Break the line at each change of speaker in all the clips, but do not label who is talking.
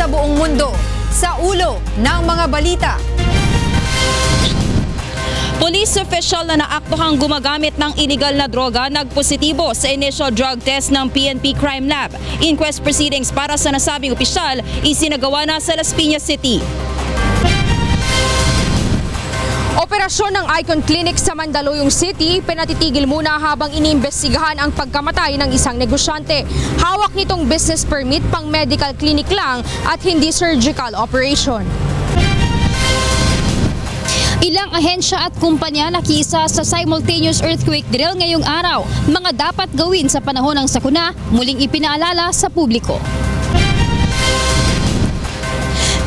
sa buong mundo. Sa ulo ng mga balita.
Police official na naaktuhang gumamit ng illegal na droga nagpositibo sa initial drug test ng PNP Crime Lab. Inquest proceedings para sa nasabing opisyal isinagawa na sa Las Piñas City.
Operasyon ng Icon Clinic sa Mandaluyong City pinatitigil muna habang iniimbestigahan ang pagkamatay ng isang negosyante. Hawak nitong business permit pang medical clinic lang at hindi surgical operation.
Ilang ahensya at kumpanya nakiisa sa simultaneous earthquake drill ngayong araw. Mga dapat gawin sa panahon ng sakuna, muling ipinaalala sa publiko.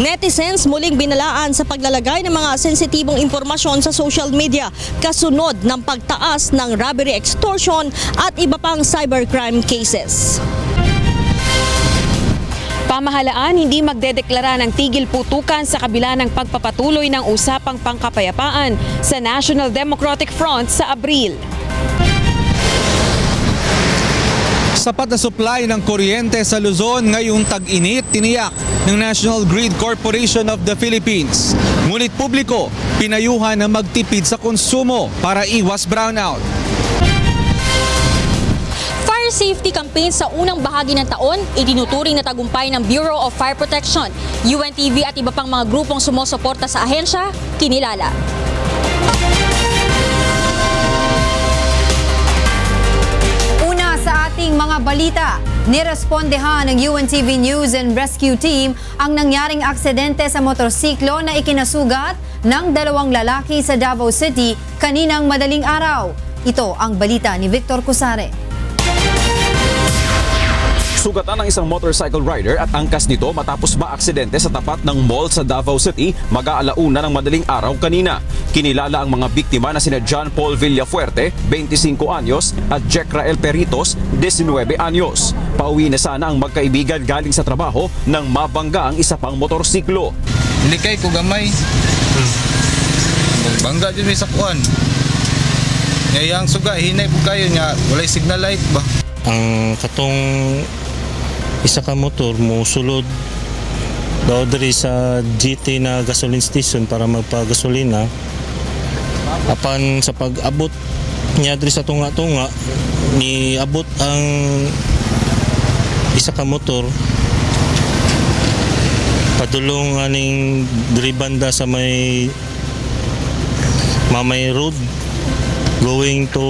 Netizens muling binalaan sa paglalagay ng mga sensitibong impormasyon sa social media kasunod ng pagtaas ng robbery, extortion at iba pang cybercrime cases.
Pamahalaan hindi magdedeklara ng tigil putukan sa kabila ng pagpapatuloy ng usapang pangkapayapaan sa National Democratic Front sa Abril.
Sapat na supply ng kuryente sa Luzon ngayong tag-init, tiniyak ng National Grid Corporation of the Philippines. Ngunit publiko, pinayuhan na magtipid sa konsumo para iwas brownout.
Fire safety campaign sa unang bahagi ng taon, itinuturing na tagumpay ng Bureau of Fire Protection. UNTV at iba pang mga grupong sumusuporta sa ahensya, kinilala.
Una sa ating mga balita, nirespondehan ng UNTV News and Rescue Team ang nangyaring aksidente sa motorsiklo na ikinasugat ng 2 lalaki sa Davao City kaninang madaling araw. Ito ang balita ni Victor Cusare.
Sugatan ng isang motorcycle rider at angkas nito matapos maaksidente sa tapat ng mall sa Davao City mag-aalauna ng madaling araw kanina. Kinilala ang mga biktima na sina John Paul Villafuerte, 25 anyos at Jecrael Peritos, 19 anyos. Pauwi na sana ang magkaibigan galing sa trabaho nang mabangga ang isa pang motorsiklo.
Likay ko gamay. Bangga din may sakuan. Ngayang suga, hinay po kayo niya, walay signal light ba?
Ang katong isa ka motor mo sulod daw diri sa GT na gasoline station para magpagasolina. Apan sa pag-abot niya diri sa tunga-tunga, niabot ang isa ka motor padulong aning diri banda sa may Mamay Road going to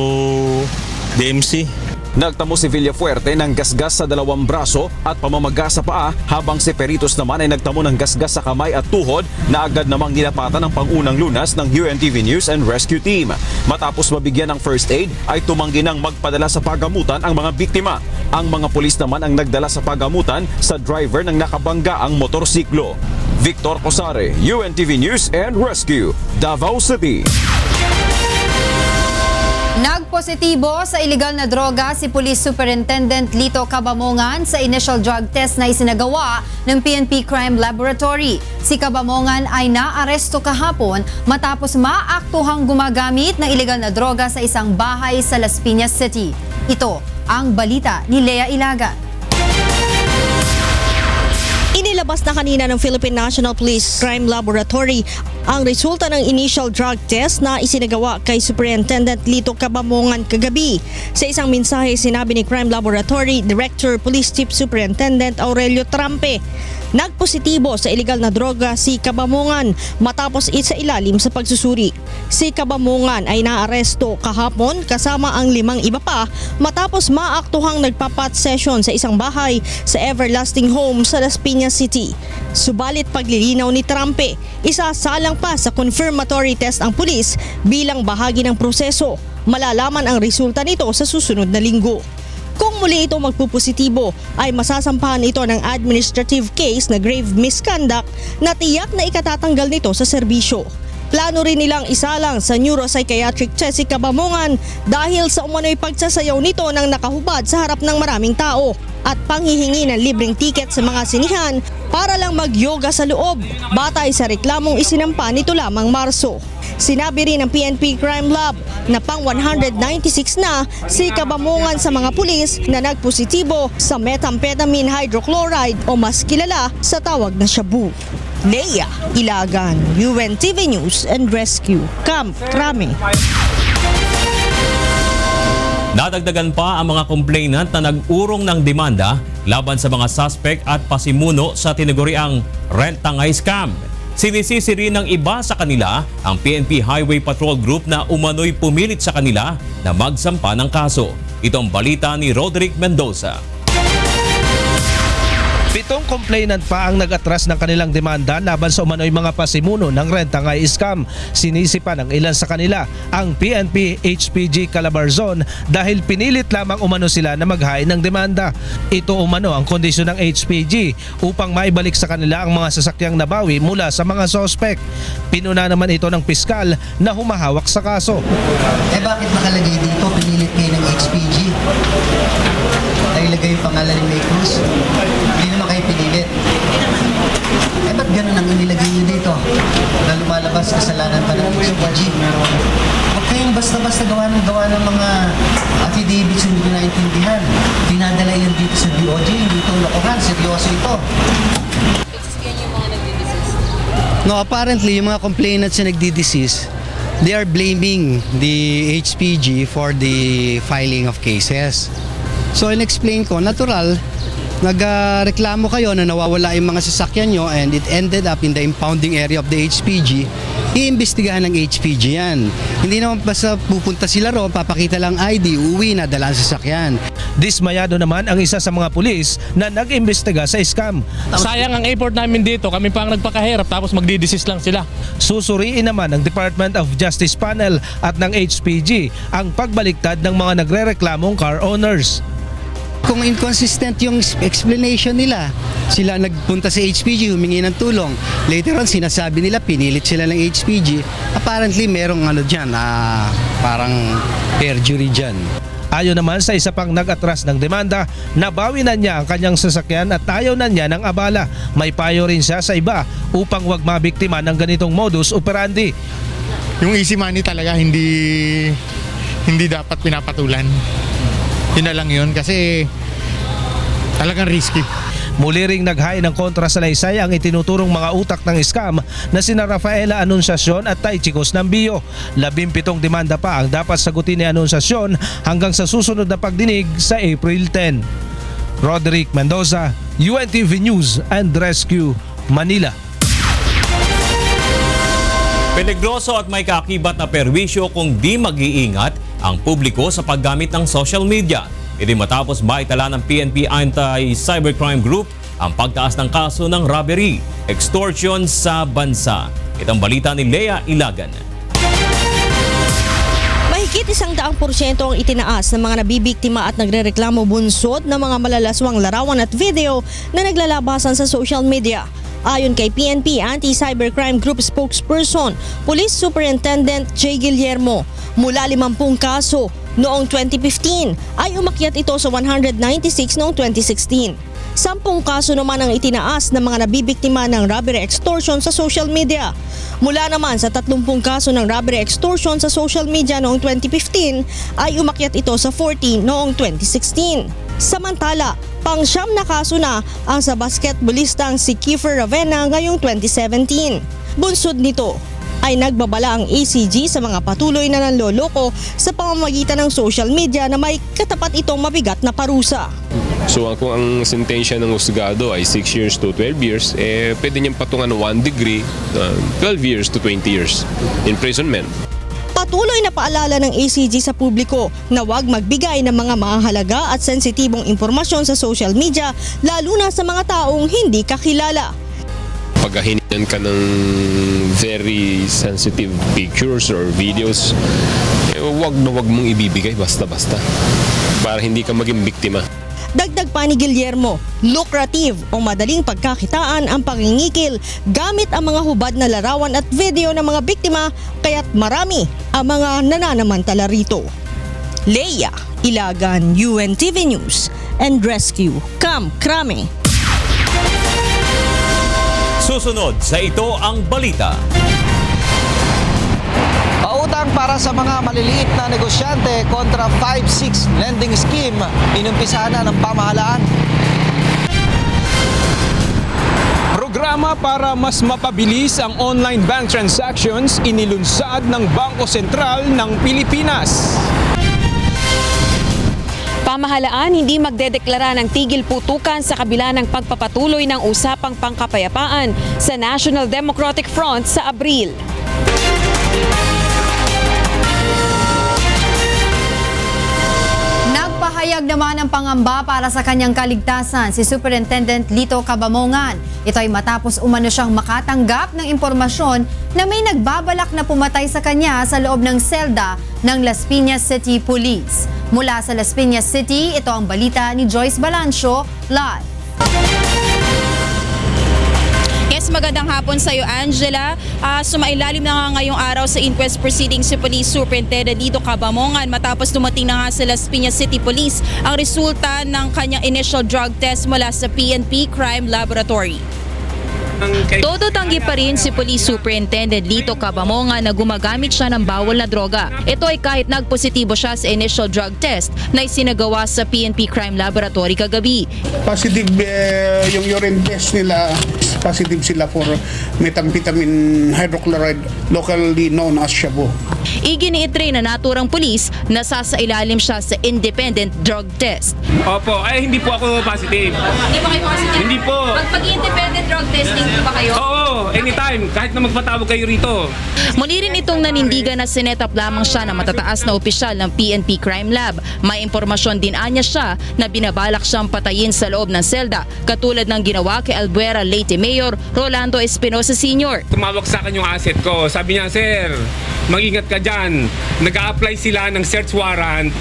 DMC.
Nagtamo si Villafuerte ng gasgas sa 2 braso at pamamaga sa paa habang si Peritos naman ay nagtamo ng gasgas sa kamay at tuhod na agad namang nilapatan ng pangunang lunas ng UNTV News and Rescue Team. Matapos mabigyan ng first aid ay tumanggi ng magpadala sa pagamutan ang mga biktima. Ang mga pulis naman ang nagdala sa pagamutan sa driver ng nakabangga ang motorsiklo. Victor Cosare, UNTV News and Rescue, Davao City.
Nagpositibo sa iligal na droga si Police Superintendent Lito Cabamongan sa initial drug test na isinagawa ng PNP Crime Laboratory. Si Cabamongan ay naaresto kahapon matapos maaktuhang gumagamit ng iligal na droga sa isang bahay sa Las Piñas City. Ito ang balita ni Lea Ilaga.
Inilabas na kanina ng Philippine National Police Crime Laboratory ang resulta ng initial drug test na isinagawa kay Superintendent Lito Cabamongan kagabi. Sa isang mensahe, sinabi ni Crime Laboratory Director Police Chief Superintendent Aurelio Trampe, nagpositibo sa iligal na droga si Cabamongan matapos isa ilalim sa pagsusuri. Si Cabamongan ay naaresto kahapon kasama ang 5 iba pa matapos maaktuhang nagpapat session sa isang bahay sa Everlasting Home sa Las Piñas City. Subalit paglilinaw ni Trampe, isasalang pa sa confirmatory test ang pulis bilang bahagi ng proseso. Malalaman ang resulta nito sa susunod na linggo. Kung muli ito magpupositibo, ay masasampahan ito ng administrative case na grave misconduct na tiyak na ikatatanggal nito sa serbisyo. Plano rin nilang isalang sa neuropsychiatric test si Cabamongan dahil sa umano'y pagsasayaw nito ng nakahubad sa harap ng maraming tao. at panghihingi ng libreng tiket sa mga sinihan para lang mag-yoga sa loob, batay sa reklamong isinampa nito lamang Marso. Sinabi rin ng PNP Crime Lab na pang 196 na si kabamongan sa mga pulis na nagpositibo sa methamphetamine hydrochloride o mas kilala sa tawag na shabu. Leia Ilagan, UNTV News and Rescue, Camp Crame.
Nadagdagan pa ang mga complainant na nag-urong ng demanda laban sa mga suspect at pasimuno sa tinaguriang rent-tangay scam. Sinisisi rin ng iba sa kanila ang PNP Highway Patrol Group na umano'y pumilit sa kanila na magsampa ng kaso. Ito ang balita ni Roderick Mendoza.
7 complainant pa ang nag-atras ng kanilang demanda laban sa umano'y mga pasimuno ng rent-tangay scam. Sinisi pa ng ilan sa kanila ang PNP HPG Calabarzon dahil pinilit lamang umano sila na maghain ng demanda. Ito umano ang kondisyon ng HPG upang maibalik sa kanila ang mga sasakyang nabawi mula sa mga sospek. Pinuna naman ito ng piskal na humahawak sa kaso.
Bakit nakalagay dito pinilit kayo ng HPG? Nailagay yung pangalan ni May Cruz? Hindi naman kayo pinilit. Ba't ganun ang inilagay nyo dito? Na lumalabas kasalanan pa ng HPG? Huwag kayong basta-basta gawa ng mga affidavits hindi ko naintindihan. Dinadala yan dito sa DOJ, hindi ito lokohan, seryoso ito.
No, apparently, yung mga complainants na nagdi-decease, they are blaming the HPG for the filing of cases. So, in-explain ko, natural, nagreklamo kayo na nawawala yung mga sasakyan nyo and it ended up in the impounding area of the HPG, iimbestigahan ng HPG yan. Hindi naman basta pupunta sila ro, papakita lang ID, uwi na, dala ang sasakyan.
Dismayado naman ang isa sa mga pulis na nag-imbestiga sa scam.
Sayang ang effort namin dito, kami pa ang nagpakahirap tapos magdi-desist lang sila.
Susuriin naman ng Department of Justice Panel at ng HPG ang pagbaliktad ng mga nagrereklamong car owners.
Kung inconsistent yung explanation nila, sila nagpunta sa HPG, humingi ng tulong. Later on, sinasabi nila, pinilit sila ng HPG. Apparently, merong dyan, parang perjury dyan.
Ayon naman sa isa pang nag-atras ng demanda, nabawi na niya ang kanyang sasakyan at ayaw na niya ng abala. May payo rin siya sa iba upang wag mabiktima ng ganitong modus operandi.
Yung easy money talaga hindi dapat pinapatulan. Yun na lang yun kasi talagang risky.
Muli ring naghain ng kontra sa laysay ang itinuturong mga utak ng scam na sina Rafaela Anunciacion at Tay Chicos Nambio. 17 demanda pa ang dapat sagutin ni Anunciacion hanggang sa susunod na pagdinig sa April 10. Roderick Mendoza, UNTV News and Rescue, Manila.
Peligroso at may kaakibat na perwisyo kung di mag-iingat ang publiko sa paggamit ng social media. Ito matapos maitala ng PNP Anti-Cybercrime Group ang pagtaas ng kaso ng robbery, extortion sa bansa. Itong balita ni Leia Ilagan.
Mahigit 100% ang itinaas ng mga nabibiktima at nagrereklamo bunsod ng mga malalaswang larawan at video na naglalabasan sa social media. Ayon kay PNP Anti-Cybercrime Group spokesperson, Police Superintendent J. Guillermo, mula 50 kaso noong 2015 ay umakyat ito sa 196 noong 2016. 10 kaso naman ang itinaas ng mga nabibiktima ng robbery extortion sa social media. Mula naman sa 30 kaso ng robbery extortion sa social media noong 2015 ay umakyat ito sa 40 noong 2016. Samantala, pang-siyam na kaso na ang sa basketballistang si Kiefer Ravena ngayong 2017. Bunsod nito ay nagbabala ang ACG sa mga patuloy na nanloloko sa pamamagitan ng social media na may katapat itong mabigat na parusa.
So kung ang sentensya ng husgado ay 6 years to 12 years, pwede niyang patungan ng 1 degree, 12 years to 20 years imprisonment.
Patuloy na paalala ng ACG sa publiko na huwag magbigay ng mga mahalaga at sensitibong impormasyon sa social media, lalo na sa mga taong hindi kakilala.
Paghahinan ka ng very sensitive pictures or videos, huwag na huwag mong ibibigay basta-basta para hindi ka maging biktima.
Dagdag pa ni Guillermo, lucrative o madaling pagkakitaan ang pangingikil gamit ang mga hubad na larawan at video ng mga biktima, kaya't marami ang mga nananamantala rito. Leia Ilagan, UNTV News and Rescue. Krame.
Susunod sa Ito Ang Balita.
Pautang para sa mga maliliit na negosyante kontra 5-6 lending scheme, inumpisa na ng pamahalaan.
Programa para mas mapabilis ang online bank transactions inilunsad ng Bangko Sentral ng Pilipinas.
Pamahalaan hindi magdedeklara ng tigil putukan sa kabila ng pagpapatuloy ng usapang pangkapayapaan sa National Democratic Front sa Abril.
Nagpahayag naman ng pangamba para sa kanyang kaligtasan si Superintendent Lito Cabamongan. Ito ay matapos umano siyang makatanggap ng impormasyon na may nagbabalak na pumatay sa kanya sa loob ng selda ng Las Piñas City Police. Mula sa Las Piñas City, ito ang balita ni Joyce Balancio, live.
Yes, magandang hapon sa iyo, Angela. Sumailalim na nga ngayong araw sa inquest proceedings si Police Superintendent Lito Cabamongan matapos dumating na nga sa Las Piñas City Police ang resulta ng kanyang initial drug test mula sa PNP Crime Laboratory. Todo tanggi pa rin si Police Superintendent Lito Cabamongan na gumagamit siya ng bawal na droga. Ito ay kahit nagpositibo siya sa initial drug test na isinagawa sa PNP Crime Laboratory kagabi.
Positive yung urine test nila, positive sila for methamphetamine hydrochloride, locally known as shabu.
Iginiitre na naturang pulis na sasailalim siya sa independent drug test.
Opo, ay hindi po ako positive.
Hindi po kayo positive?
Hindi po.
Pag-independent drug testing po ba kayo?
Oo, anytime. Kahit na magpatawag kayo rito.
Muli rin itong nanindigan na sinetap lamang siya ng matataas na opisyal ng PNP Crime Lab. May impormasyon din anya siya na binabalak siyang patayin sa loob ng selda, katulad ng ginawa kay Albuera Leyte Mayor Rolando Espinosa Sr.
Tumawag sa akin yung asset ko. Sabi niya, sir, mag-ingat ka dyan. Nag-a-apply sila ng search warrant.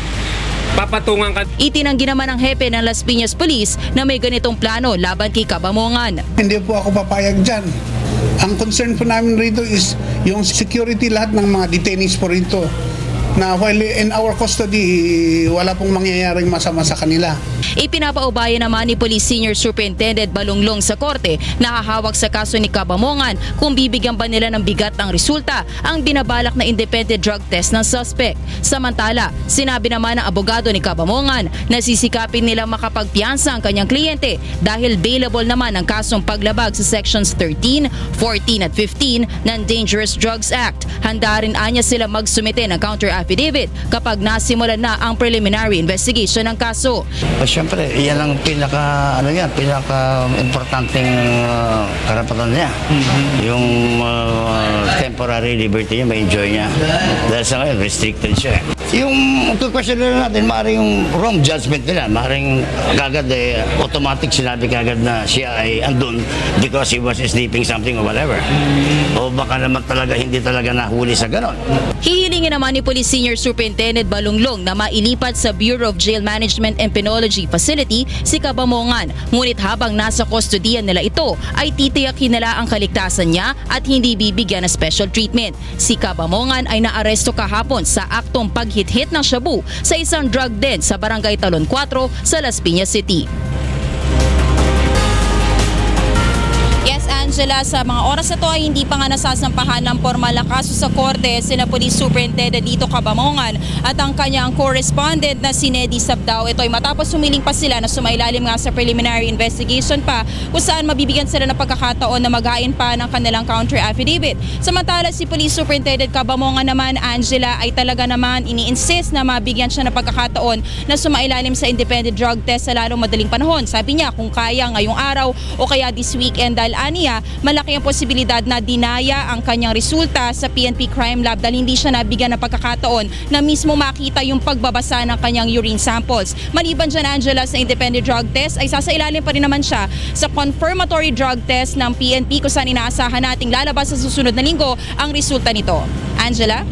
Papatungan ka.
Itinanggi naman ng hepe ng Las Piñas Police na may ganitong plano laban kay Cabamongan.
Hindi po ako papayag dyan. Ang concern po namin rito is yung security lahat ng mga detainees po rito. Na while in our custody, wala pong mangyayaring masama sa kanila.
Ipinapaubaya naman ni Police Senior Superintendent Balunglong sa korte na hahawak sa kaso ni Cabamongan kung bibigyan ba nila ng bigat ang resulta ang binabalak na independent drug test ng suspect. Samantala, sinabi naman ng abogado ni Cabamongan na sisikapin nilang makapagpiyansa ang kanyang kliyente dahil bailable naman ang kasong paglabag sa Sections 13, 14 at 15 ng Dangerous Drugs Act. Handa rin anya sila magsumite ng counter affidavit kapag nasimulan na ang preliminary investigation ng kaso.
Siyempre, yan ang pinaka-importanting karapatan niya. Yung temporary liberty niya, ma-enjoy niya. Dahil sa ngayon, restricted siya. Yung question nila natin, maaaring yung wrong judgment nila, maaaring kagad automatic sinabi kagad na siya ay andun because he was sleeping something or whatever. O baka naman talaga, hindi talaga nahuli sa ganon.
Hihilingin naman ni Police Senior Superintendent Balunglong na mailipat sa Bureau of Jail Management and Penology Facility si Cabamongan. Ngunit habang nasa kustodiyan nila ito, ay titiyakin nila ang kaligtasan niya at hindi bibigyan ng special treatment. Si Cabamongan ay naaresto kahapon sa aktong paghit-hit ng shabu sa isang drug den sa Barangay Talon 4 sa Las Piñas City. Yes, Angela, sa mga oras na to ay hindi pa nga nasasampahan ng formal na kaso sa korte sina Police Superintendent Lito Cabamongan at ang kanyang correspondent na si Nedy Sabdao. Ito ay matapos humiling pa sila na sumailalim nga sa preliminary investigation pa kung saan mabibigyan sila ng pagkakataon na mag-ain pa ng kanilang counter affidavit. Samantala si Police Superintendent Cabamongan naman, Angela, ay talaga naman ini-insist na mabigyan siya ng pagkakataon na sumailalim sa independent drug test sa lalong madaling panahon. Sabi niya kung kaya ngayong araw o kaya this weekend dahil aniya, malaki ang posibilidad na dinaya ang kanyang resulta sa PNP Crime Lab dahil hindi siya nabigyan ng pagkakataon na mismo makita yung pagbabasa ng kanyang urine samples. Maliban dyan, Angela, sa independent drug test ay sasailalim pa rin naman siya sa confirmatory drug test ng PNP kung saan inaasahan nating lalabas sa susunod na linggo ang resulta nito. Angela?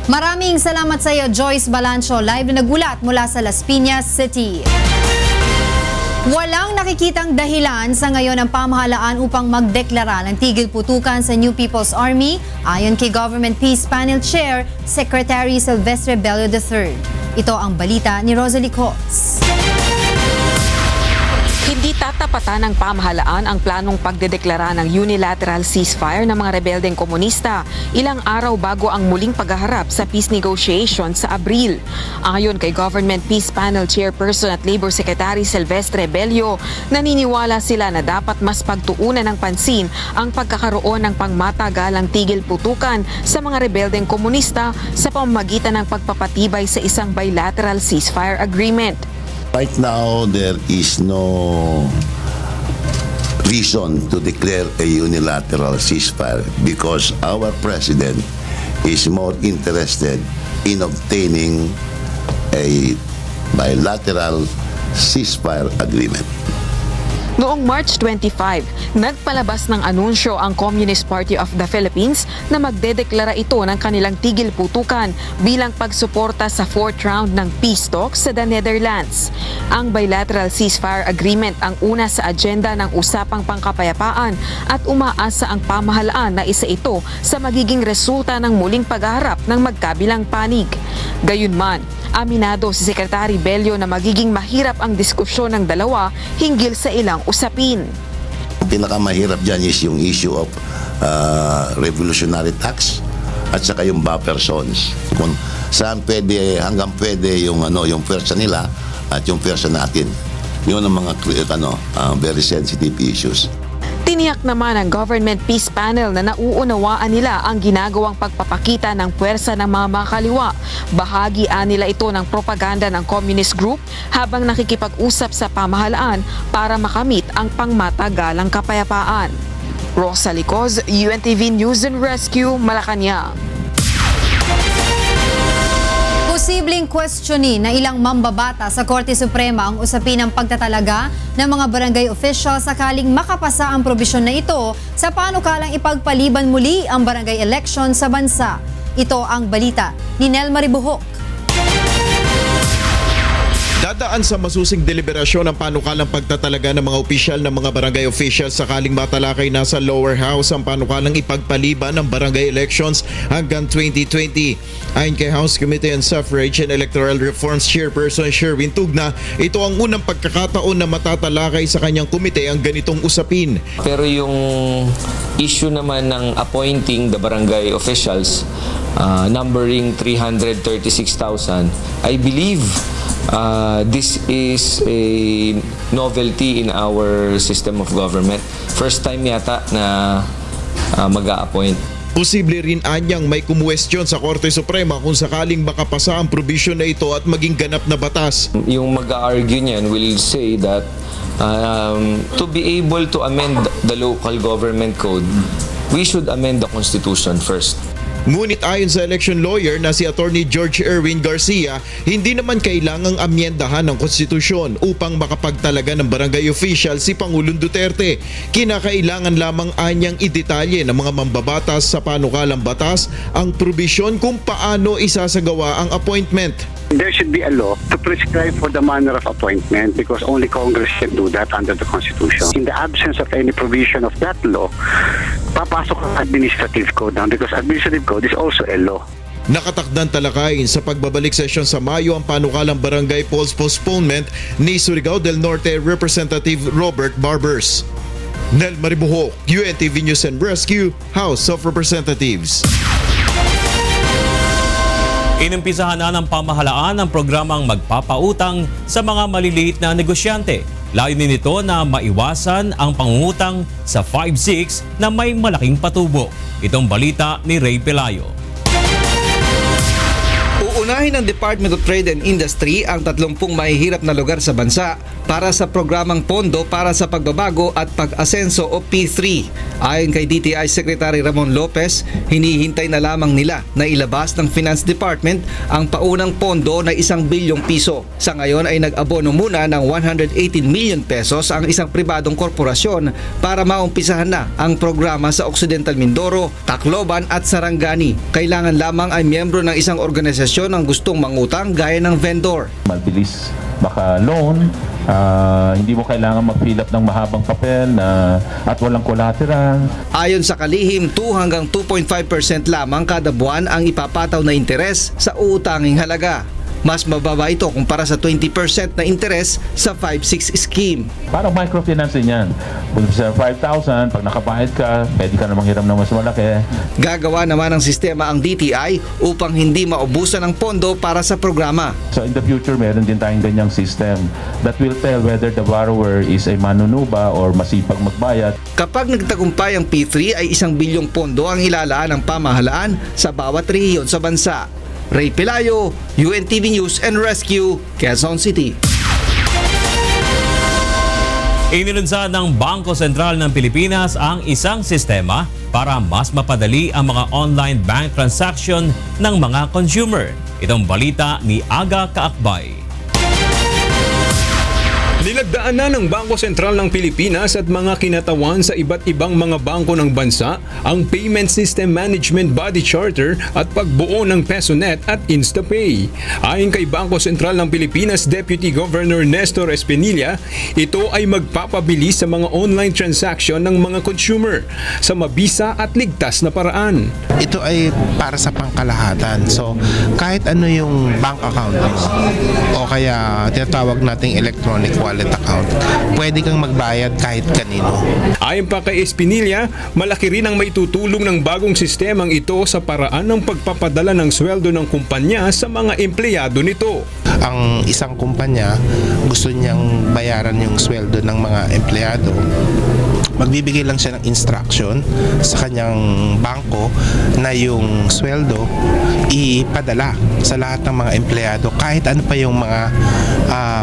Maraming salamat sa iyo, Joyce Balancio, live na nagulat mula sa Las Piñas City. Walang nakikitang dahilan sa ngayon ng pamahalaan upang magdeklara ng tigil putukan sa New People's Army ayon kay Government Peace Panel Chair Secretary Silvestre Bello III. Ito ang balita ni Rosalie Coz.
Natapatan ng pamahalaan ang planong pagdedeklara ng unilateral ceasefire ng mga rebeldeng komunista ilang araw bago ang muling paghaharap sa peace negotiation sa Abril. Ayon kay Government Peace Panel Chairperson at Labor Secretary Silvestre Bello, naniniwala sila na dapat mas pagtuunan ng pansin ang pagkakaroon ng pangmatagalang tigil putukan sa mga rebeldeng komunista sa pamamagitan ng pagpapatibay sa isang bilateral ceasefire agreement.
Right now, there is no reason to declare a unilateral ceasefire because our president is more interested in obtaining a bilateral ceasefire agreement.
Noong March 25, nagpalabas ng anunsyo ang Communist Party of the Philippines na magdedeklara ito ng kanilang tigil putukan bilang pagsuporta sa 4th round ng peace talks sa the Netherlands. Ang bilateral ceasefire agreement ang una sa agenda ng usapang pangkapayapaan at umaasa ang pamahalaan na isa ito sa magiging resulta ng muling paghaharap ng magkabilang panig. Gayunman, aminado si Secretary Bello na magiging mahirap ang diskusyon ng dalawa hinggil sa ilang usapin.
Pinakamahirap dyan is yung issue of revolutionary tax at saka yung buffer zones. Kung saan pwede, hanggang pwede yung, yung pwersa nila at yung pwersa natin. Yun ang mga very sensitive issues.
Tiniyak naman ng Government Peace Panel na nauunawaan nila ang ginagawang pagpapakita ng puwersa ng mga makaliwa. Bahagian nila ito ng propaganda ng communist group habang nakikipag-usap sa pamahalaan para makamit ang pangmatagalang kapayapaan. Rosa Licoz, UNTV News and Rescue, Malacanang.
Posibleng questionin na ilang mambabata sa Korte Suprema ang usapin ng pagtatalaga ng mga barangay official sakaling makapasa ang probisyon na ito sa panukalang ipagpaliban muli ang barangay election sa bansa. Ito ang balita ni Nel Maribuhok.
Dadaan sa masusing deliberasyon ang panukalang pagtatalaga ng mga opisyal ng mga barangay officials sakaling matalakay na sa lower house ang panukalang ipagpaliban ng barangay elections hanggang 2020. Ayon kay House Committee on Suffrage and Electoral Reforms Chairperson Sherwin Tugna, ito ang unang pagkakataon na matatalakay sa kanyang komite ang ganitong usapin.
Pero yung issue naman ng appointing the barangay officials, numbering 336,000, I believe this is a novelty in our system of government. First time yata na mag-a-appoint.
Posible rin anyang may kumuwestiyon sa Korte Suprema kung sakaling makapasa ang provision na ito at maging ganap na batas.
Yung mag-a-argue niyan will say that to be able to amend the local government code, we should amend the Constitution first.
Ngunit ayon sa election lawyer na si Attorney George Erwin Garcia, hindi naman kailangang amyendahan ng konstitusyon upang makapagtalaga ng barangay official si Pangulong Duterte. Kinakailangan lamang anyang idetalye ng mga mambabatas sa panukalang batas ang probisyon kung paano isasagawa ang appointment.
There should be a law to prescribe for the manner of appointment because only Congress can do that under the Constitution. In the absence of any provision of that law, papasok ang administrative code now because administrative code is also a law.
Nakatakdang talakayin sa pagbabalik session sa Mayo ang panukalang barangay polls postponement ni Surigao del Norte Representative Robert Barbers. Nel Maribuhok, UNTV News and Rescue, House of Representatives.
Inumpisahan na ng pamahalaan ang programang magpapautang sa mga maliliit na negosyante. Layunin nito na maiwasan ang pangungutang sa 5-6 na may malaking patubo. Itong balita ni Ray Pelayo.
Uunahin ng Department of Trade and Industry ang 30 mahihirap na lugar sa bansa para sa programang Pondo para sa Pagbabago at Pag-asenso o P3. Ayon kay DTI Secretary Ramon Lopez, hinihintay na lamang nila na ilabas ng Finance Department ang paunang pondo na 1 bilyong piso. Sa ngayon ay nag-abono muna ng 118 million pesos ang isang pribadong korporasyon para maumpisahan na ang programa sa Occidental Mindoro, Tacloban at Sarangani. Kailangan lamang ay miyembro ng isang organisasyon ang gustong mangutang gaya ng vendor.
Mabilis maka-loan, hindi mo kailangan mag-fill up ng mahabang papel at walang collateral.
Ayon sa kalihim, 2 hanggang 2.5% lamang kada buwan ang ipapataw na interes sa uutanging halaga. Mas mababa ito kumpara sa 20% na interes sa 5-6 scheme.
Parang microfinance din yan. Sa 5,000, pag nakabayad ka, pwede ka namang hiram ng mas malaki.
Gagawa naman ng sistema ang DTI upang hindi maubusan ng pondo para sa programa.
So in the future, meron din tayong ganyang system that will tell whether the borrower is a manunuba or masipag magbayad.
Kapag nagtagumpay ang P3 ay 1 bilyong pondo ang ilalaan ng pamahalaan sa bawat rehiyon sa bansa. Ray Pelayo, UNTV News and Rescue, Quezon City.
Inilunsad ng Bangko Sentral ng Pilipinas ang isang sistema para mas mapadali ang mga online bank transaction ng mga consumer. Itong balita ni Aga Kaakbay.
Nilagdaan na ng Bangko Sentral ng Pilipinas at mga kinatawan sa iba't ibang mga bangko ng bansa ang Payment System Management Body Charter at pagbuo ng PesoNet at InstaPay. Ayon kay Bangko Sentral ng Pilipinas Deputy Governor Nestor Espinilla, ito ay magpapabilis sa mga online transaction ng mga consumer sa mabisa at ligtas na paraan.
Ito ay para sa pangkalahatan. So kahit ano yung bank account o kaya tinatawag nating electronic wallet account, pwede kang magbayad kahit kanino.
Ayon pa kay Espinilla, malaki rin ang maitutulong ng bagong sistemang ito sa paraan ng pagpapadala ng sweldo ng kumpanya sa mga empleyado nito.
Ang isang kumpanya gusto niyang bayaran yung sweldo ng mga empleyado, magbibigay lang siya ng instruction sa kanyang bangko na yung sweldo ipadala sa lahat ng mga empleyado kahit ano pa yung mga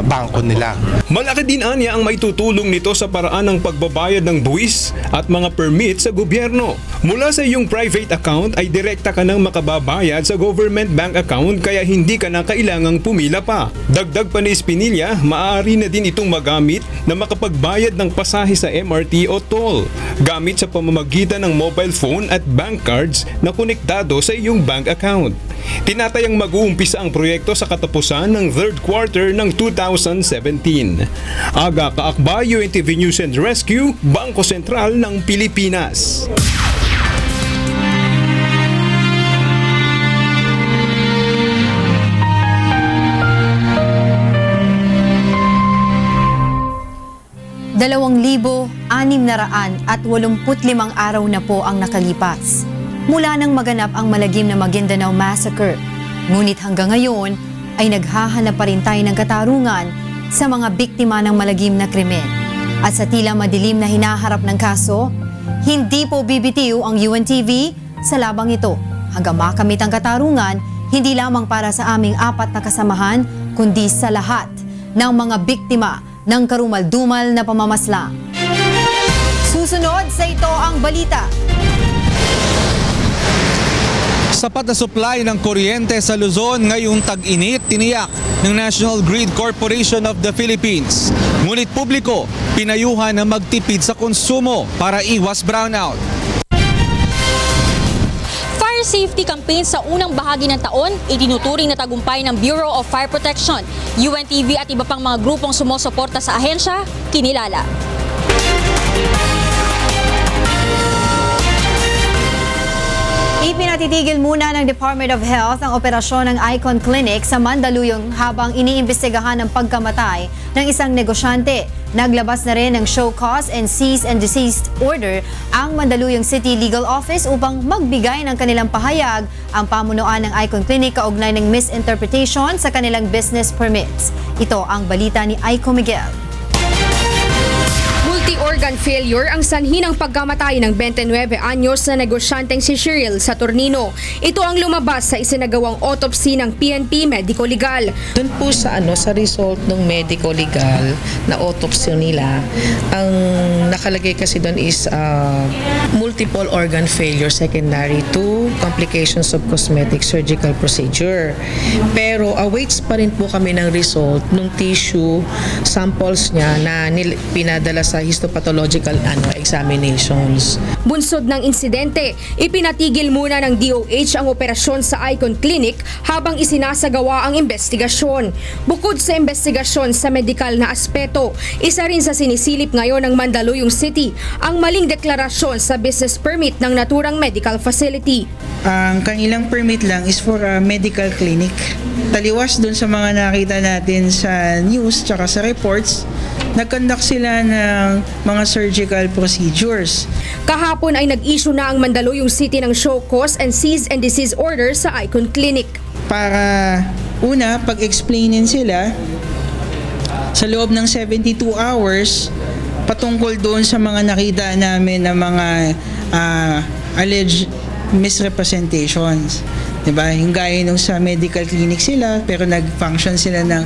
bangko nila.
Malaki din anya ang maitutulong nito sa paraan ng pagbabayad ng buwis at mga permit sa gobyerno. Mula sa iyong private account ay direkta ka nang makababayad sa government bank account kaya hindi ka na kailangang pumila pa. Dagdag pa ni Espinilla, maaari na din itong magamit na makapagbayad ng pasahe sa MRT o toll gamit sa pamamagitan ng mobile phone at bank cards na konektado sa iyong bank account. Tinatayang mag-uumpisa ang proyekto sa katapusan ng third quarter ng 2017. Aga Kaakbay, UNTV News and Rescue, Bangko Sentral ng Pilipinas.
Dalawang 2,685 araw na po ang nakalipas mula nang maganap ang malagim na Maguindanao Massacre. Ngunit hanggang ngayon ay naghahanap pa rin tayo ng katarungan sa mga biktima ng malagim na krimen. At sa tila madilim na hinaharap ng kaso, hindi po bibitiw ang UNTV sa labang ito hanggang makamit ang katarungan hindi lamang para sa aming 4 na kasamahan kundi sa lahat ng mga biktima ng karumal-dumal na pamamaslang. Susunod sa ito ang balita.
Sapat na supply ng kuryente sa Luzon ngayong tag-init, tiniyak ng National Grid Corporation of the Philippines. Ngunit publiko, pinayuhan na magtipid sa konsumo para iwas brownout.
Fire safety campaign sa unang bahagi ng taon, itinuturing na tagumpay ng Bureau of Fire Protection. UNTV at iba pang mga grupong sumusuporta sa ahensya, kinilala.
Ipinatitigil muna ng Department of Health ang operasyon ng Icon Clinic sa Mandaluyong habang iniimbestigahan ang pagkamatay ng isang negosyante. Naglabas na rin ng show cause and cease and desist order ang Mandaluyong City Legal Office upang magbigay ng kanilang pahayag ang pamunuan ng Icon Clinic kaugnay ng misinterpretation sa kanilang business permits. Ito ang balita ni Aiko Miguel.
Multi-organ failure ang sanhi ng pagkamatay ng 29 anyos na negosyanteng si Cheryl Saturnino. Ito ang lumabas sa isinagawang autopsy ng PNP Medico Legal.
Doon po sa result ng Medico Legal na autopsy nila, ang nakalagay kasi doon is multiple organ failure secondary to complications of cosmetic surgical procedure. Pero awaits pa rin po kami ng result ng tissue samples niya na pinadala sa histopathological examinations.
Bunsod ng insidente, ipinatigil muna ng DOH ang operasyon sa Icon Clinic habang isinasagawa ang investigasyon. Bukod sa investigasyon sa medikal na aspeto, isa rin sa sinisilip ngayon ng Mandaluyong City ang maling deklarasyon sa business business permit ng naturang medical facility.
Ang kanilang permit lang is for a medical clinic. Taliwas dun sa mga nakita natin sa news tsaka sa reports, nag-conduct sila ng mga surgical procedures.
Kahapon ay nag-issue na ang Mandaluyong City ng show cause and cease and desist order sa Icon Clinic.
Para una, pag-explainin sila sa loob ng 72 hours patungkol doon sa mga nakita namin na mga alleged misrepresentations. Diba? Yung gaya nung sa medical clinic sila pero nag-function sila ng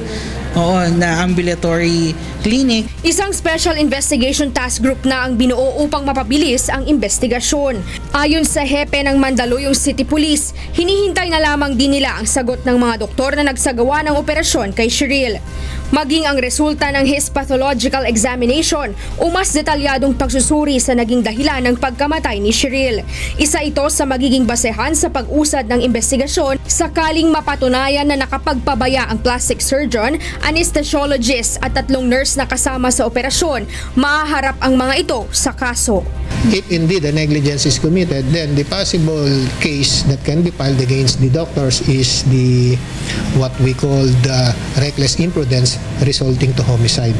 na ambulatory clinic.
Isang special investigation task group na ang binuo upang mapabilis ang investigasyon. Ayon sa hepe ng Mandaluyong City Police, hinihintay na lamang din nila ang sagot ng mga doktor na nagsagawa ng operasyon kay Cheryl. Maging ang resulta ng histopathological examination o mas detalyadong pagsusuri sa naging dahilan ng pagkamatay ni Cheryl. Isa ito sa magiging basehan sa pag-usad ng investigasyon sakaling mapatunayan na nakapagpabaya ang plastic surgeon, anesthesiologist at 3 nurse na kasama sa operasyon, mahaharap ang mga ito sa kaso.
If indeed a negligence is committed, then the possible case that can be filed against the doctors is the what we call the reckless imprudence resulting to homicide.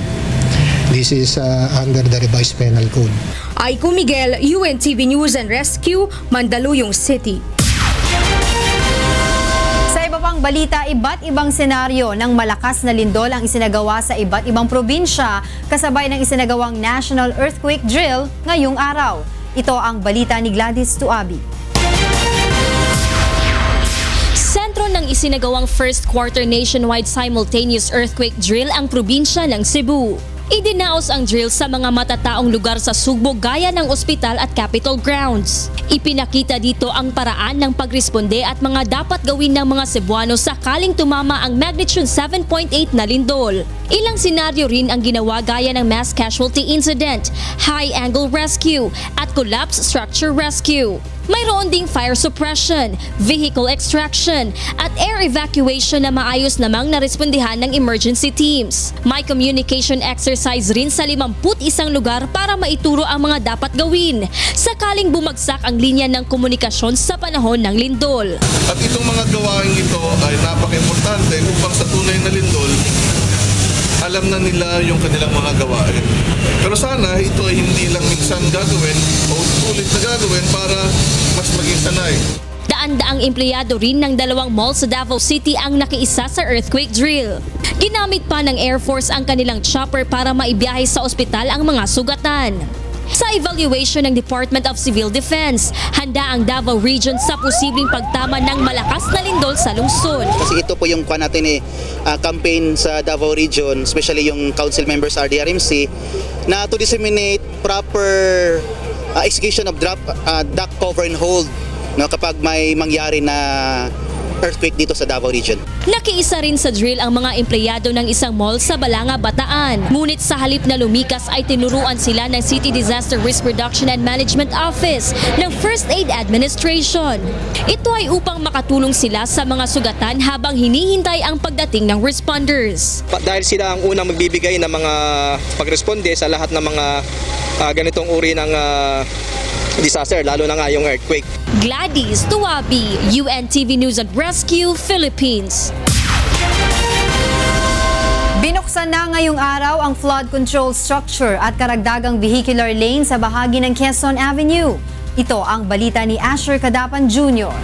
This is under the revised penal code.
Aiko Miguel, UNTV News and Rescue, Mandaluyong City.
Sa iba pang balita, iba't ibang senaryo ng malakas na lindol ang isinagawa sa iba't ibang probinsya kasabay ng isinagawang National Earthquake Drill ngayong araw. Ito ang balita ni Gladys Tuabi.
Sentro ng isinagawang first quarter nationwide simultaneous earthquake drill ang probinsya ng Cebu. Idinaos ang drill sa mga matataong lugar sa Sugbo gaya ng ospital at Capitol grounds. Ipinakita dito ang paraan ng pagresponde at mga dapat gawin ng mga Cebuano sakaling tumama ang magnitude 7.8 na lindol. Ilang senaryo rin ang ginawa gaya ng mass casualty incident, high-angle rescue at collapse structure rescue. Mayroon ding fire suppression, vehicle extraction at air evacuation na maayos namang narespondihan ng emergency teams. May communication exercise rin sa 51 lugar para maituro ang mga dapat gawin sakaling bumagsak ang linya ng komunikasyon sa panahon ng lindol.
At itong mga gawain ito ay napaka-importante upang sa tunay na lindol, alam na nila yung kanilang mga gawain. Pero sana ito ay hindi lang minsan gagawin o ulit na gagawin para mas maging sanay.
Daan-daang empleyado rin ng 2 malls sa Davao City ang nakiisa sa earthquake drill. Ginamit pa ng Air Force ang kanilang chopper para maibiyahe sa ospital ang mga sugatan. Sa evaluation ng Department of Civil Defense, handa ang Davao Region sa posibleng pagtama ng malakas na lindol sa lungsod.
Kasi ito po yung natin campaign sa Davao Region, especially yung council members RDRMC, na to disseminate proper execution of duct cover and hold kapag may mangyari na earthquake dito sa Davao Region.
Nakiisa rin sa drill ang mga empleyado ng isang mall sa Balanga, Bataan. Ngunit sa halip na lumikas ay tinuruan sila ng City Disaster Risk Reduction and Management Office ng First Aid Administration. Ito ay upang makatulong sila sa mga sugatan habang hinihintay ang pagdating ng responders.
Dahil sila ang unang magbibigay ng mga pagresponde sa lahat ng mga ganitong uri ng disaster, lalo na nga yung earthquake.
Gladys Tuabi, UNTV News and Rescue, Philippines.
Binuksan na ngayong araw ang flood control structure at karagdagang vehicular lane sa bahagi ng Quezon Avenue. Ito ang balita ni Asher Cadapan Jr.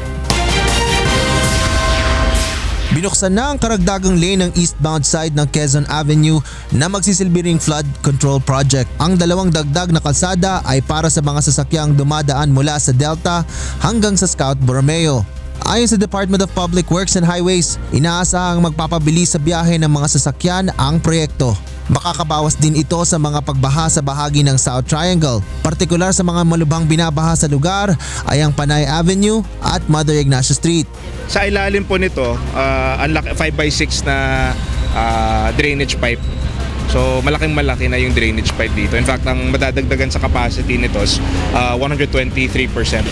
Binuksan na ang karagdagang lane ng eastbound side ng Quezon Avenue na magsisilbi ring flood control project. Ang 2 dagdag na kalsada ay para sa mga sasakyang dumadaan mula sa Delta hanggang sa Scout Borromeo. Ayon sa Department of Public Works and Highways, inaasahang magpapabilis sa biyahe ng mga sasakyan ang proyekto. Makakabawas din ito sa mga pagbaha sa bahagi ng South Triangle. Partikular sa mga malubhang binabaha sa lugar ay ang Panay Avenue at Mother Ignacio Street.
Sa ilalim po nito, 5x6 na drainage pipe. So malaking-malaki na yung drainage pipe dito. In fact, ang madadagdagan sa capacity nito is 123%.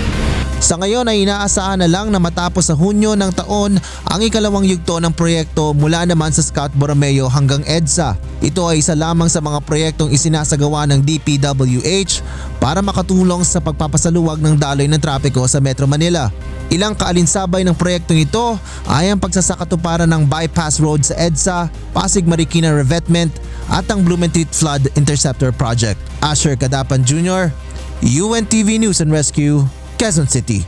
Sa ngayon ay inaasahan na lang na matapos sa Hunyo ng taon ang ikalawang yugto ng proyekto mula naman sa Scout Borromeo hanggang EDSA. Ito ay isa lamang sa mga proyektong isinasagawa ng DPWH para makatulong sa pagpapasaluwag ng daloy ng trapiko sa Metro Manila. Ilang kaalinsabay ng proyektong ito ay ang pagsasakatuparan ng bypass road sa EDSA, Pasig Marikina Revetment at ang Blumentritt Flood Interceptor Project. Asher Cadapan Jr., UNTV News and Rescue, Quezon City.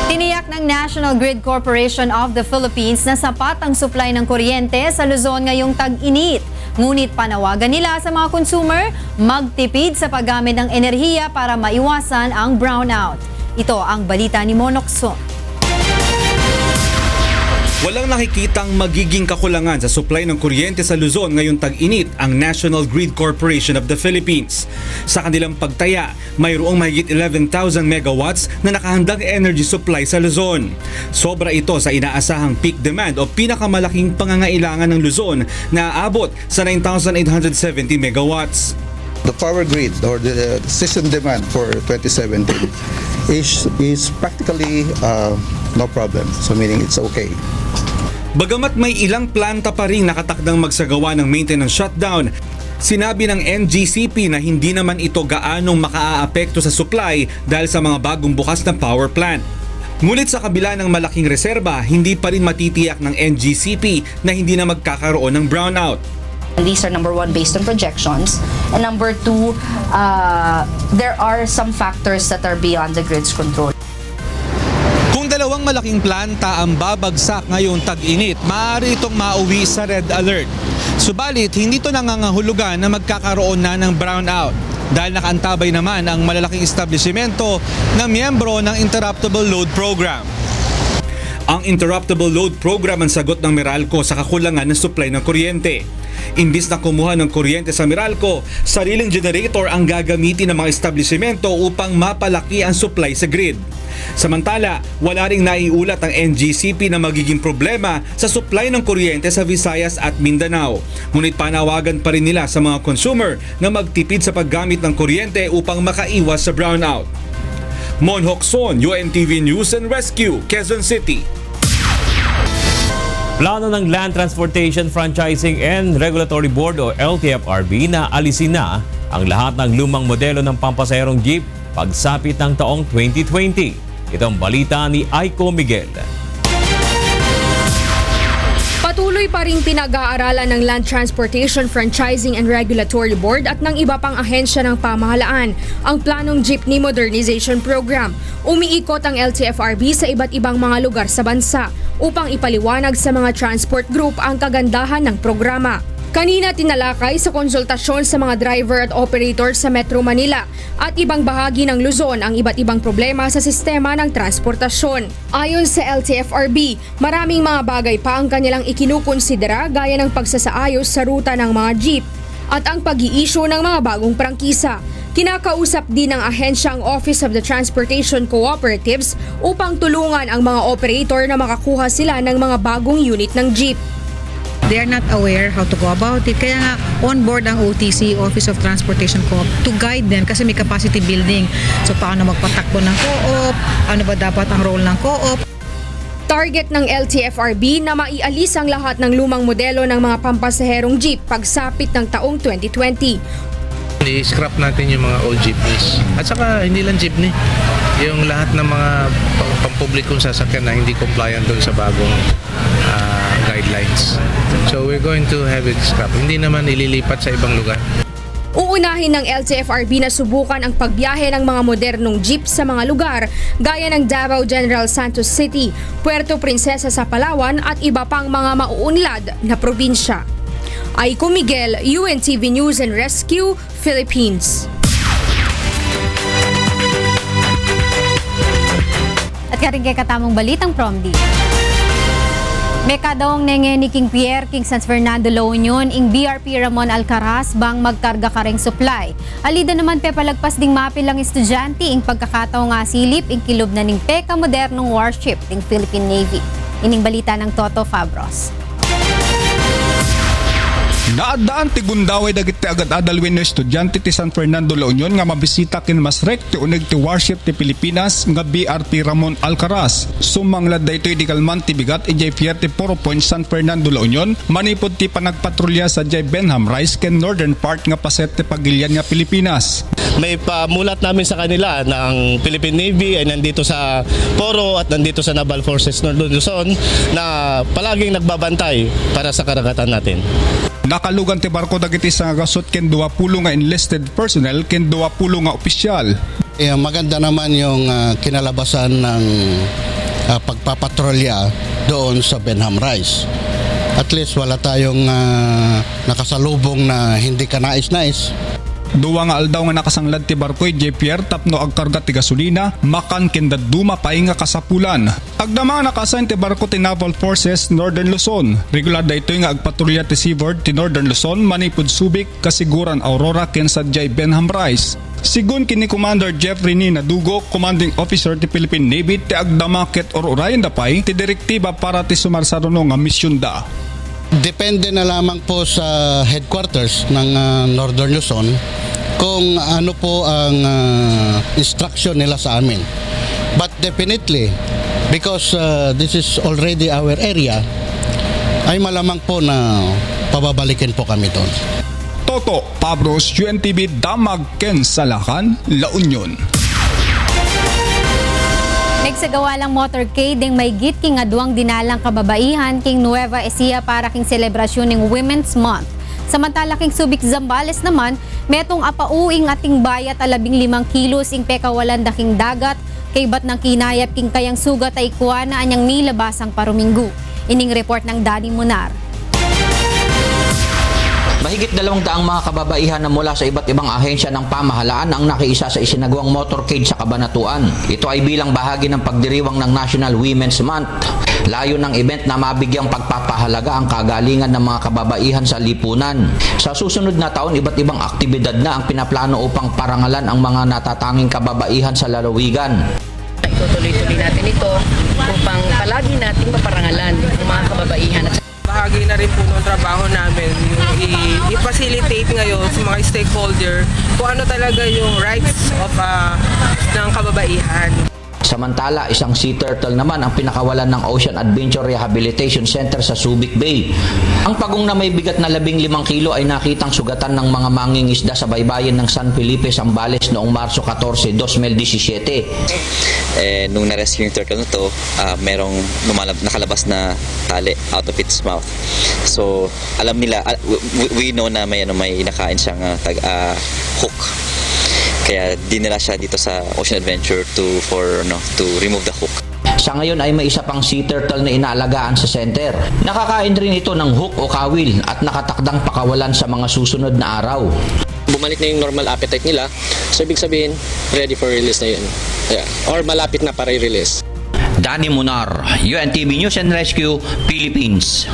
Tiniyak ng National Grid Corporation of the Philippines na sapat ang supply ng kuryente sa Luzon ngayong tag-init. Ngunit panawagan nila sa mga consumer magtipid sa paggamit ng enerhiya para maiwasan ang brownout. Ito ang balita ni Monokson.
Walang nakikitang magiging kakulangan sa supply ng kuryente sa Luzon ngayong tag-init ang National Grid Corporation of the Philippines. Sa kanilang pagtaya, mayroong mahigit 11,000 megawatts na nakahandang energy supply sa Luzon. Sobra ito sa inaasahang peak demand o pinakamalaking pangangailangan ng Luzon na aabot sa 9,870 megawatts.
The power grid or the system demand for 2017 is practically no problem. So meaning it's okay.
Bagamat may ilang planta pa rin nakatakdang magsagawa ng maintenance shutdown, sinabi ng NGCP na hindi naman ito gaanong makaaapekto sa supply dahil sa mga bagong bukas na power plant. Ngunit sa kabila ng malaking reserba, hindi pa rin matitiyak ng NGCP na hindi na magkakaroon ng brownout.
These are number one based on projections, and number two, there are some factors that are beyond the grid's control.
Kung dalawang malaking planta ang babagsak ngayong tag-init, maaari itong mauwi sa red alert. Subalit, hindi ito nangangahulugan na magkakaroon na ng brownout dahil nakaantabay naman ang malalaking establishmento na miyembro ng Interruptible Load Program. Ang Interruptible Load Program ang sagot ng Meralco sa kakulangan ng supply ng kuryente. Imbis na kumuha ng kuryente sa Meralco, sariling generator ang gagamitin ng mga establishmento upang mapalaki ang supply sa grid. Samantala, wala ring naiulat ang NGCP na magiging problema sa supply ng kuryente sa Visayas at Mindanao. Ngunit panawagan pa rin nila sa mga consumer na magtipid sa paggamit ng kuryente upang makaiwas sa brownout. Mon Hokson, UNTV News and Rescue, Quezon City.
Plano ng Land Transportation Franchising and Regulatory Board o LTFRB na alisin na ang lahat ng lumang modelo ng pampasaherong jeep pagsapit ng taong 2020. Ito ang balita ni Aiko Miguel.
Patuloy pa ring pinag-aaralan ng Land Transportation Franchising and Regulatory Board at ng iba pang ahensya ng pamahalaan ang planong Jeepney Modernization Program. Umiikot ang LTFRB sa iba't ibang mga lugar sa bansa upang ipaliwanag sa mga transport group ang kagandahan ng programa. Kanina tinalakay sa konsultasyon sa mga driver at operator sa Metro Manila at ibang bahagi ng Luzon ang iba't ibang problema sa sistema ng transportasyon. Ayon sa LTFRB, maraming mga bagay pa ang kanilang ikinukonsidera gaya ng pagsasaayos sa ruta ng mga jeep at ang pag-i-issue ng mga bagong prangkisa. Kinakausap din ng ahensya ang Office of the Transportation Cooperatives upang tulungan ang mga operator na makakuha sila ng mga bagong unit ng jeep.
They are not aware how to go about it. Kaya nga on board ang OTC, Office of Transportation Co-op, to guide them kasi may capacity building. So paano magpatakbo ng co-op, ano ba dapat ang role ng co-op.
Target ng LTFRB na maialis ang lahat ng lumang modelo ng mga pampasaherong jeep pagsapit ng taong 2020.
I-scrap natin yung mga old jeepneys. At saka hindi lang jeepney, yung lahat ng mga pampublikong sasakyan na hindi compliant doon sa bagong guidelines. So we're going to have it scrapped. Hindi naman ililipat sa ibang lugar.
Uunahin ng LTFRB na subukan ang pagbiyahe ng mga modernong jeep sa mga lugar gaya ng Davao General Santos City, Puerto Princesa sa Palawan at iba pang mga mauunlad na probinsya. Aiko Miguel, UNTV News and Rescue, Philippines.
At karing kay katamong balitang Promdi. Mekadong nenge ni King Pierre, King San Fernando La Union, ing BRP Ramon Alcaraz bang magkarga kareng supply. Alida naman pepalagpas ding mapilang estudyante ing pagkakataong nga silip ing kilob na ning peka modernong warship ing Philippine Navy. Ining balita ng Toto Fabros.
Naadaan ti gundaway dagiti agad adalwin no estudyante ti San Fernando La Union nga mabisita kin Masrek ti uneg ti warship ti Pilipinas nga BRP Ramon Alcaraz. Sumanglad daytoy di kalman ti bigat ijay Fierte Poro Point San Fernando La Union manipod ti panagpatrolya sa jay Benham Rice ken northern part nga paset ti Pagilian nga Pilipinas.
May pamulat namin sa kanila ng Philippine Navy ay nandito sa Poro at nandito sa Naval Forces Northern Luzon na palaging nagbabantay para sa karagatan natin.
Nakalugan ti barko dagiti sa gasot ken 20 nga enlisted personnel ken 20 nga opisyal.
Maganda naman yung kinalabasan ng pagpapatrolya doon sa Benham Rice. At least wala tayong nakasalubong na hindi ka nais-nais.
Duwa nga aldaw nga nakasanglad ti barkoy JPR tapno agkarga ti gasolina makan kenda duma pay nga kasapulan. Agdama nakasign ti barko ti Naval Forces Northern Luzon. Regular daytoy nga agpatrolya ti seaboard ti Northern Luzon manipud Subic, Kasiguran, Aurora ken sadjay Benham Rice. Sigun kini Commander Jeffrey Nadugo, Commanding Officer ti Philippine Navy ti agdama ket orurayan dapay ti direktiba para ti sumarsaruno nga misyon da.
Depende na lamang po sa headquarters ng Northern Luzon kung ano po ang instruction nila sa amin. But definitely, because this is already our area, ay malamang po na pababalikin po kami doon.
Toto Pabros, UNTV, Damag, Ken Salakan, La Union.
Nagsagawa lang motorcade ding may git king aduang dinalang kababaihan king Nueva Ecija para king selebrasyon ng Women's Month. Samantala king Subic, Zambales naman, metong apauing ating bayat 15 kilos ing pekawalan daking dagat kay bat ng kinayap king kayang sugat ay kuha na anyang nilabasang paruminggu. Ining report ng Danny Munar.
Mahigit 200 mga kababaihan na mula sa iba't ibang ahensya ng pamahalaan ang nakiisa sa isinagawang motorcade sa Cabanatuan. Ito ay bilang bahagi ng pagdiriwang ng National Women's Month. Layo ng event na mabigyang pagpapahalaga ang kagalingan ng mga kababaihan sa lipunan. Sa susunod na taon, iba't ibang aktibidad na ang pinaplano upang parangalan ang mga natatanging kababaihan sa lalawigan.
Itutuloy-tuloy natin ito upang palagi nating maparangalan ang mga kababaihan.
Bahagi na rin po ng trabaho namin yung i-facilitate ngayon sa mga stakeholder kung ano talaga yung rights of ng kababaihan.
Samantala, isang sea turtle naman ang pinakawalan ng Ocean Adventure Rehabilitation Center sa Subic Bay. Ang pagong na may bigat na 15 kilo ay nakitang sugatan ng mga mangingisda sa baybayin ng San Felipe, Zambales noong Marso 14, 2017.
Nung na-rescue yung turtle na to, merong nakalabas na tali out of its mouth. So, alam nila, we know na may inakain siyang hook. Kaya dinala siya dito sa Ocean Adventure to remove the hook.
Sa ngayon ay may isa pang sea turtle na inaalagaan sa center. Nakakain rin ito ng hook o kawil at nakatakdang pakawalan sa mga susunod na araw.
Bumalik na yung normal appetite nila, so ibig sabihin, ready for release na yun. Yeah. Or malapit na para i-release.
Danny Munar, UNTV News and Rescue, Philippines.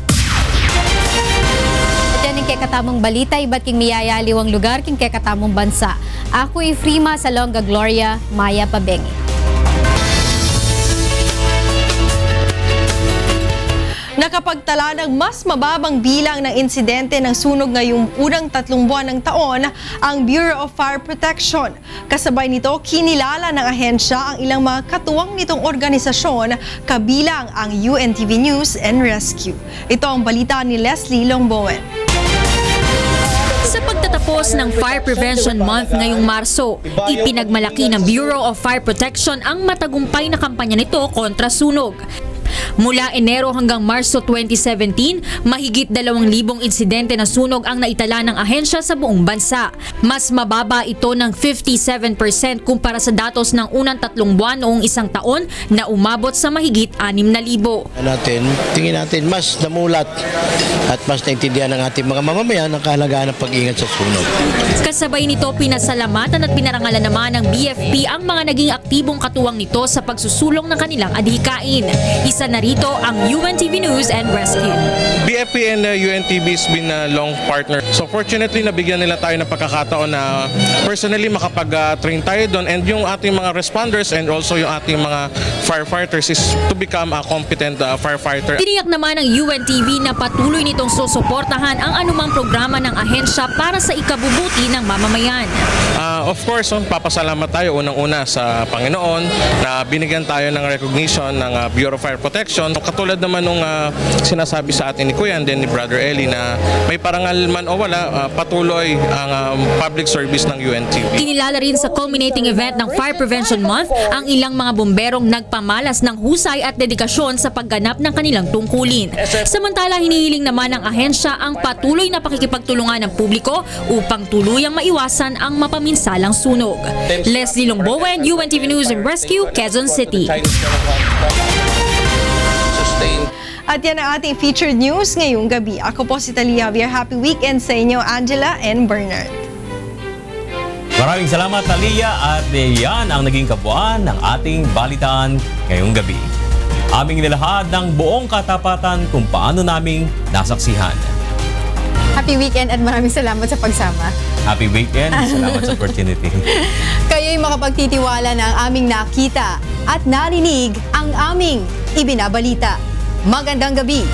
Yan ang kekatamong balita, iba't king miyayaliwang lugar king kekatamong bansa. Ako Frima sa Longga Gloria, Maya Pabengi.
Nakapagtala ng mas mababang bilang ng insidente ng sunog ngayong unang 3 buwan ng taon ang Bureau of Fire Protection. Kasabay nito, kinilala ng ahensya ang ilang mga katuwang nitong organisasyon kabilang ang UNTV News and Rescue. Ito ang balita ni Leslie Longbowen.
Sa pagtatapos ng Fire Prevention Month ngayong Marso, ipinagmalaki ng Bureau of Fire Protection ang matagumpay na kampanya nito kontra sunog. Mula Enero hanggang Marso 2017, mahigit 2,000 insidente na sunog ang naitala ng ahensya sa buong bansa. Mas mababa ito ng 57% kumpara sa datos ng unang 3 buwan noong isang taon na umabot sa mahigit 6,000.
Tingin natin mas namulat at mas naintindihan ng ating mga mamamayan ang kahalagaan ng pag-ingat sa sunog.
Kasabay nito, pinasalamatan at pinarangalan naman ng BFP ang mga naging aktibong katuwang nito sa pagsusulong ng kanilang adhikain. Isa Isa na rito ang UNTV News and Rescue.
BFP and UNTV has been a long partner. So fortunately, nabigyan nila tayo ng pagkakataon na personally makapag-train tayo doon, and yung ating mga responders and also yung ating mga firefighters is to become a competent firefighter.
Tiniyak naman ng UNTV na patuloy nitong susuportahan ang anumang programa ng ahensya para sa ikabubuti ng mamamayan.
Of course, papasalamat tayo unang-una sa Panginoon na binigyan tayo ng recognition ng Bureau of Fire Protection. Katulad naman nung sinasabi sa atin ni Kuya and then ni Brother Eli na may parangal man o wala, patuloy ang public service ng UNTV.
Kinilala rin sa culminating event ng Fire Prevention Month ang ilang mga bomberong nagpamalas ng husay at dedikasyon sa pagganap ng kanilang tungkulin. Samantala, hinihiling naman ng ahensya ang patuloy na pakikipagtulungan ng publiko upang tuluyang maiwasan ang mapaminsalang sunog. Leslie Longbowen, UNTV News and Rescue, Quezon City.
At yan ang ating featured news ngayong gabi. Ako po si Talia Javier. Happy weekend sa inyo, Angela and Bernard.
Maraming salamat, Talia, at yan ang naging kabuuan ng ating balitaan ngayong gabi. Aming nilahad ng buong katapatan kung paano naming nasaksihan.
Happy weekend at maraming salamat sa pagsama.
Happy weekend. Salamat sa opportunity.
Kayo'y makapagtitiwala na ang aming nakita at narinig ang aming ibinabalita. Magandang gabi.